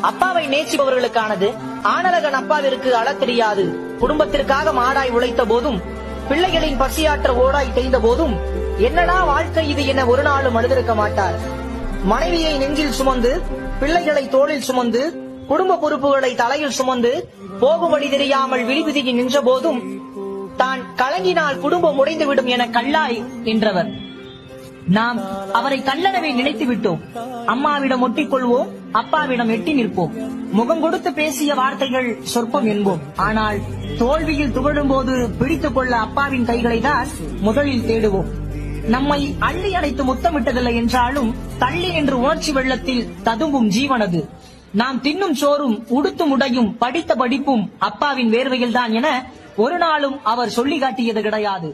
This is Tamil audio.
அப்பாவை நேசிப்பவர்களுக்கானது. ஆணழகன் அப்பாவிற்கு அழத் தெரியாது. குடும்பத்திற்காக மாடாய் உழைத்த போதும், பிள்ளைகளின் பசியாற்ற ஓடாய் தேய்ந்த போதும், என்னடா வாழ்க்கை இது என ஒரு நாளும் அழுதிருக்க மாட்டார். மனைவியை நெஞ்சில் சுமந்து, பிள்ளைகளை தோளில் சுமந்து, குடும்ப பொறுப்புகளை தலையில் சுமந்து, போகும்படி தெரியாமல் விழிவிதிகி நின்ற போதும், தான் கலங்கினால் குடும்பம் உடைந்துவிடும் என கல்லாய் நின்றவர். நாம் அவரை கல்லறவே நினைத்து விட்டோம். அம்மாவிடம் ஒட்டிக்கொள்வோம், அப்பாவிடம் எட்டி நிற்போம். முகம் கொடுத்து பேசிய வார்த்தைகள் சொற்பம் என்போம். ஆனால் தோல்வியில் துவழும் போது பிடித்துக் கொள்ள அப்பாவின் கைகளை தான் முதலில் தேடுவோம். நம்மை அள்ளி அடைத்து முத்தமிட்டதில்லை என்றாலும் தள்ளி என்று உணர்ச்சி வெள்ளத்தில் ததும்பும் ஜீவனது. நாம் தின்னும் சோறும், உடுத்தும் உடையும், படித்த படிப்பும் அப்பாவின் வேர்வையில் தான் என ஒரு நாளும் அவர் சொல்லி காட்டியது கிடையாது.